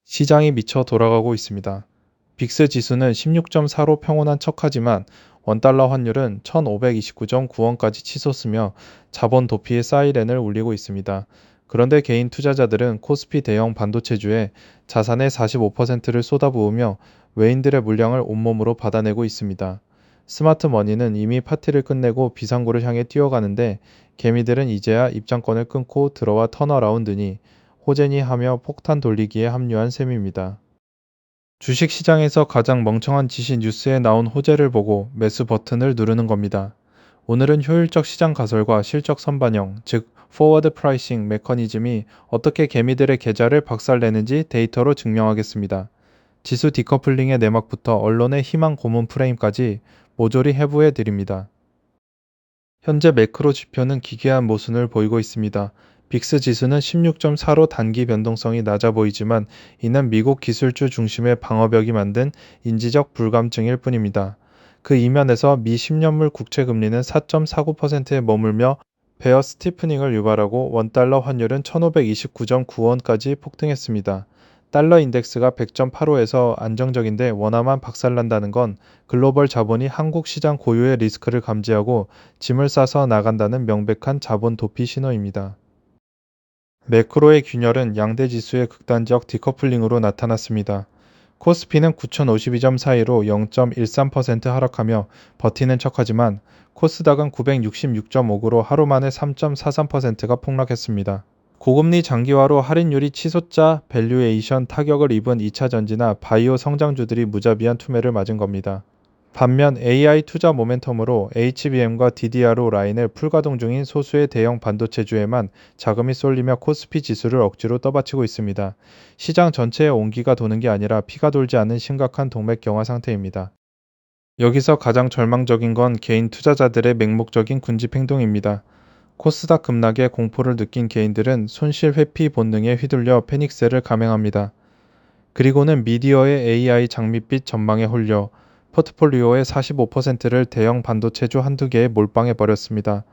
시장이 미쳐 돌아가고 있습니다. 빅스 지수는 16.4로 평온한 척하지만 원달러 환율은 1,529.9원까지 치솟으며 자본 도피의 사이렌을 울리고 있습니다. 그런데 개인 투자자들은 코스피 대형 반도체주에 자산의 45%를 쏟아부으며 외인들의 물량을 온몸으로 받아내고 있습니다. 스마트 머니는 이미 파티를 끝내고 비상구를 향해 뛰어가는데 개미들은 이제야 입장권을 끊고 들어와 턴어라운드니 호재니 하며 폭탄 돌리기에 합류한 셈입니다. 주식시장에서 가장 멍청한 짓이 뉴스에 나온 호재를 보고 매수 버튼을 누르는 겁니다. 오늘은 효율적 시장 가설과 실적 선반영, 즉 포워드 프라이싱 메커니즘이 어떻게 개미들의 계좌를 박살내는지 데이터로 증명하겠습니다. 지수 디커플링의 내막부터 언론의 희망 고문 프레임까지 모조리 해부해 드립니다. 현재 매크로 지표는 기괴한 모순을 보이고 있습니다. 빅스 지수는 16.4로 단기 변동성이 낮아 보이지만 이는 미국 기술주 중심의 방어벽이 만든 인지적 불감증일 뿐입니다. 그 이면에서 미 10년물 국채금리는 4.49%에 머물며 베어 스티프닝을 유발하고 원달러 환율은 1529.9원까지 폭등했습니다. 달러 인덱스가 100.85에서 안정적인데 원화만 박살난다는 건 글로벌 자본이 한국 시장 고유의 리스크를 감지하고 짐을 싸서 나간다는 명백한 자본 도피 신호입니다. 매크로의 균열은 양대 지수의 극단적 디커플링으로 나타났습니다. 코스피는 9,052점 사이로 0.13% 하락하며 버티는 척하지만 코스닥은 966.5으로 하루 만에 3.43%가 폭락했습니다. 고금리 장기화로 할인율이 치솟자 밸류에이션 타격을 입은 2차 전지나 바이오 성장주들이 무자비한 투매를 맞은 겁니다. 반면 AI 투자 모멘텀으로 HBM과 DDR5 라인을 풀가동 중인 소수의 대형 반도체주에만 자금이 쏠리며 코스피 지수를 억지로 떠받치고 있습니다. 시장 전체에 온기가 도는 게 아니라 피가 돌지 않는 심각한 동맥경화 상태입니다. 여기서 가장 절망적인 건 개인 투자자들의 맹목적인 군집 행동입니다. 코스닥 급락에 공포를 느낀 개인들은 손실 회피 본능에 휘둘려 패닉셀을 감행합니다. 그리고는 미디어의 AI 장밋빛 전망에 홀려 포트폴리오의 45%를 대형 반도체주 한두 개에 몰빵해버렸습니다.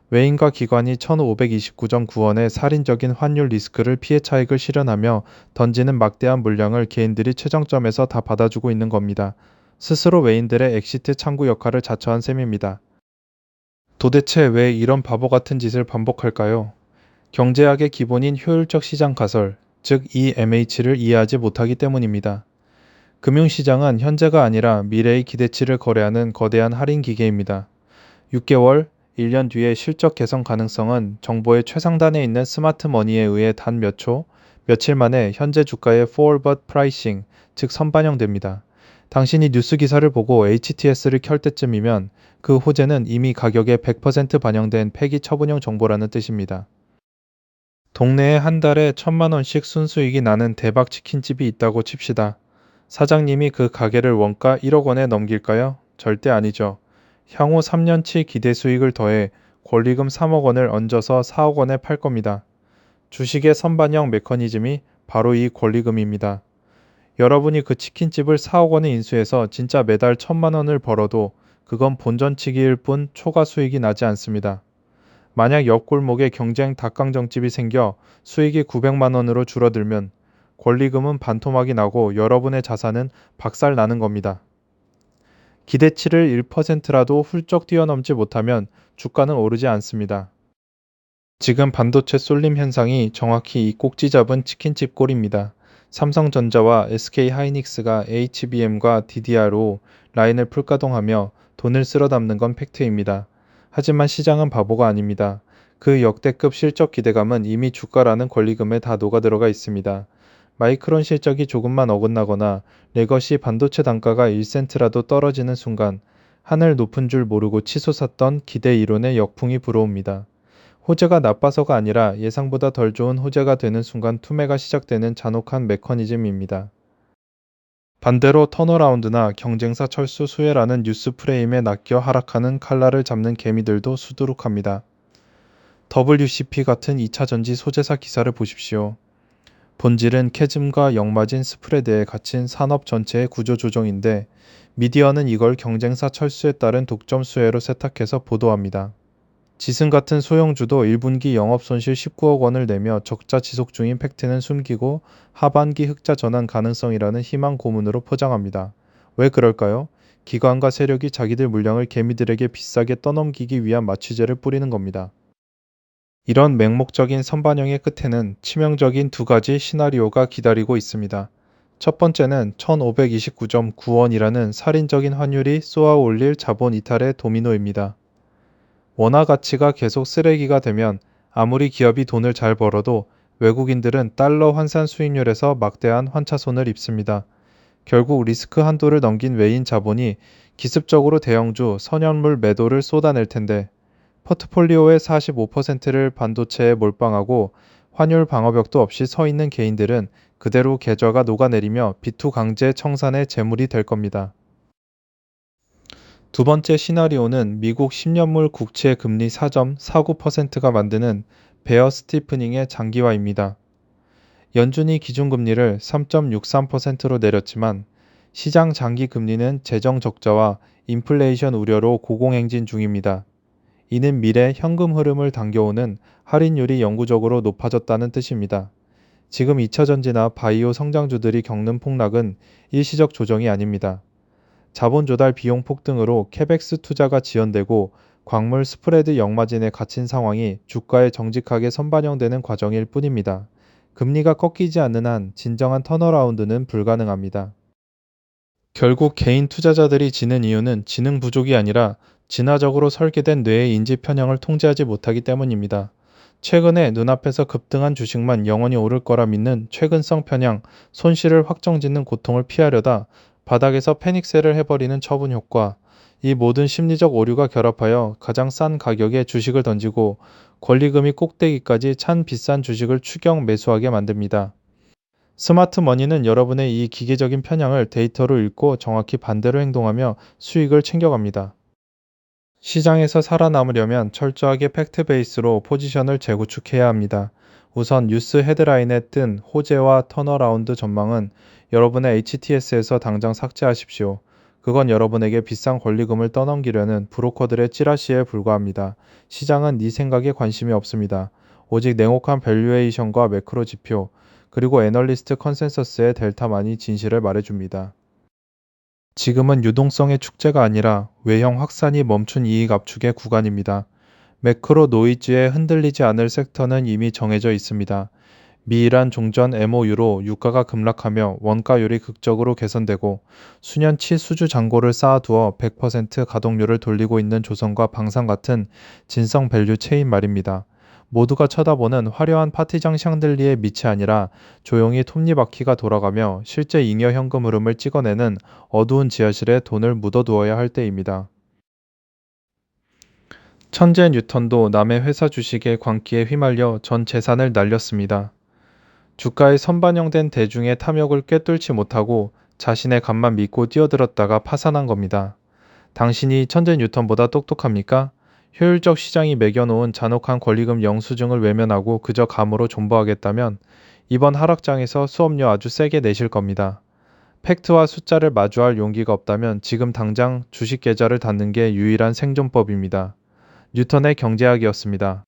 외인과 기관이 1,529.9원의 살인적인 환율 리스크를 피해 차익을 실현하며 던지는 막대한 물량을 개인들이 최정점에서 다 받아주고 있는 겁니다. 스스로 외인들의 엑시트 창구 역할을 자처한 셈입니다. 도대체 왜 이런 바보 같은 짓을 반복할까요? 경제학의 기본인 효율적 시장 가설, 즉 EMH를 이해하지 못하기 때문입니다. 금융시장은 현재가 아니라 미래의 기대치를 거래하는 거대한 할인 기계입니다. 6개월, 1년 뒤의 실적 개선 가능성은 정보의 최상단에 있는 스마트 머니에 의해 단 몇 초, 며칠 만에 현재 주가의 forward pricing, 즉 선반영됩니다. 당신이 뉴스 기사를 보고 HTS를 켤 때쯤이면 그 호재는 이미 가격에 100% 반영된 폐기 처분형 정보라는 뜻입니다. 동네에 한 달에 1,000만 원씩 순수익이 나는 대박 치킨집이 있다고 칩시다. 사장님이 그 가게를 원가 1억 원에 넘길까요? 절대 아니죠. 향후 3년치 기대 수익을 더해 권리금 3억 원을 얹어서 4억 원에 팔 겁니다. 주식의 선반영 메커니즘이 바로 이 권리금입니다. 여러분이 그 치킨집을 4억 원에 인수해서 진짜 매달 1,000만 원을 벌어도 그건 본전치기일 뿐 초과 수익이 나지 않습니다. 만약 옆 골목에 경쟁 닭강정집이 생겨 수익이 900만 원으로 줄어들면 권리금은 반토막이 나고 여러분의 자산은 박살 나는 겁니다. 기대치를 1%라도 훌쩍 뛰어넘지 못하면 주가는 오르지 않습니다. 지금 반도체 쏠림 현상이 정확히 이 꼭지 잡은 치킨집 꼴입니다. 삼성전자와 SK하이닉스가 HBM과 DDR5 라인을 풀가동하며 돈을 쓸어 담는 건 팩트입니다. 하지만 시장은 바보가 아닙니다. 그 역대급 실적 기대감은 이미 주가라는 권리금에 다 녹아들어가 있습니다. 마이크론 실적이 조금만 어긋나거나 레거시 반도체 단가가 1센트라도 떨어지는 순간 하늘 높은 줄 모르고 치솟았던 기대 이론의 역풍이 불어옵니다. 호재가 나빠서가 아니라 예상보다 덜 좋은 호재가 되는 순간 투매가 시작되는 잔혹한 메커니즘입니다. 반대로 턴어라운드나 경쟁사 철수 수혜라는 뉴스 프레임에 낚여 하락하는 칼날을 잡는 개미들도 수두룩합니다. WCP 같은 2차 전지 소재사 기사를 보십시오. 본질은 캐즘과 역마진 스프레드에 갇힌 산업 전체의 구조조정인데 미디어는 이걸 경쟁사 철수에 따른 독점 수혜로 세탁해서 보도합니다. 지승 같은 소형주도 1분기 영업손실 19억 원을 내며 적자 지속 중인 팩트는 숨기고 하반기 흑자 전환 가능성이라는 희망 고문으로 포장합니다. 왜 그럴까요? 기관과 세력이 자기들 물량을 개미들에게 비싸게 떠넘기기 위한 마취제를 뿌리는 겁니다. 이런 맹목적인 선반영의 끝에는 치명적인 두 가지 시나리오가 기다리고 있습니다. 첫 번째는 1529.9원이라는 살인적인 환율이 쏘아 올릴 자본 이탈의 도미노입니다. 원화 가치가 계속 쓰레기가 되면 아무리 기업이 돈을 잘 벌어도 외국인들은 달러 환산 수익률에서 막대한 환차손을 입습니다. 결국 리스크 한도를 넘긴 외인 자본이 기습적으로 대형주, 선연물 매도를 쏟아낼 텐데 포트폴리오의 45%를 반도체에 몰빵하고 환율 방어벽도 없이 서 있는 개인들은 그대로 계좌가 녹아내리며 비투 강제 청산의 제물이 될 겁니다. 두 번째 시나리오는 미국 10년물 국채 금리 4.49%가 만드는 베어 스티프닝의 장기화입니다. 연준이 기준금리를 3.63%로 내렸지만 시장 장기 금리는 재정 적자와 인플레이션 우려로 고공행진 중입니다. 이는 미래 현금 흐름을 당겨오는 할인율이 영구적으로 높아졌다는 뜻입니다. 지금 2차전지나 바이오 성장주들이 겪는 폭락은 일시적 조정이 아닙니다. 자본 조달 비용 폭등으로 캐펙스 투자가 지연되고 광물 스프레드 역마진에 갇힌 상황이 주가에 정직하게 선반영되는 과정일 뿐입니다. 금리가 꺾이지 않는 한 진정한 턴어라운드는 불가능합니다. 결국 개인 투자자들이 지는 이유는 지능 부족이 아니라 진화적으로 설계된 뇌의 인지 편향을 통제하지 못하기 때문입니다. 최근에 눈앞에서 급등한 주식만 영원히 오를 거라 믿는 최근성 편향, 손실을 확정짓는 고통을 피하려다 바닥에서 패닉셀을 해버리는 처분 효과, 이 모든 심리적 오류가 결합하여 가장 싼 가격에 주식을 던지고 권리금이 꼭대기까지 찬 비싼 주식을 추격 매수하게 만듭니다. 스마트 머니는 여러분의 이 기계적인 편향을 데이터로 읽고 정확히 반대로 행동하며 수익을 챙겨갑니다. 시장에서 살아남으려면 철저하게 팩트 베이스로 포지션을 재구축해야 합니다. 우선 뉴스 헤드라인에 뜬 호재와 턴어라운드 전망은 여러분의 HTS에서 당장 삭제하십시오. 그건 여러분에게 비싼 권리금을 떠넘기려는 브로커들의 찌라시에 불과합니다. 시장은 네 생각에 관심이 없습니다. 오직 냉혹한 밸류에이션과 매크로 지표, 그리고 애널리스트 컨센서스의 델타만이 진실을 말해줍니다. 지금은 유동성의 축제가 아니라 외형 확산이 멈춘 이익 압축의 구간입니다. 매크로 노이즈에 흔들리지 않을 섹터는 이미 정해져 있습니다. 미이란 종전 MOU로 유가가 급락하며 원가율이 극적으로 개선되고 수년치 수주 잔고를 쌓아두어 100% 가동률을 돌리고 있는 조선과 방산 같은 진성 밸류 체인 말입니다. 모두가 쳐다보는 화려한 파티장 샹들리에 밑이 아니라 조용히 톱니바퀴가 돌아가며 실제 잉여 현금 흐름을 찍어내는 어두운 지하실에 돈을 묻어두어야 할 때입니다. 천재 뉴턴도 남의 회사 주식의 광기에 휘말려 전 재산을 날렸습니다. 주가에 선반영된 대중의 탐욕을 꿰뚫지 못하고 자신의 값만 믿고 뛰어들었다가 파산한 겁니다. 당신이 천재 뉴턴보다 똑똑합니까? 효율적 시장이 매겨놓은 잔혹한 권리금 영수증을 외면하고 그저 감으로 존버하겠다면 이번 하락장에서 수업료 아주 세게 내실 겁니다. 팩트와 숫자를 마주할 용기가 없다면 지금 당장 주식 계좌를 닫는 게 유일한 생존법입니다. 뉴턴의 경제학이었습니다.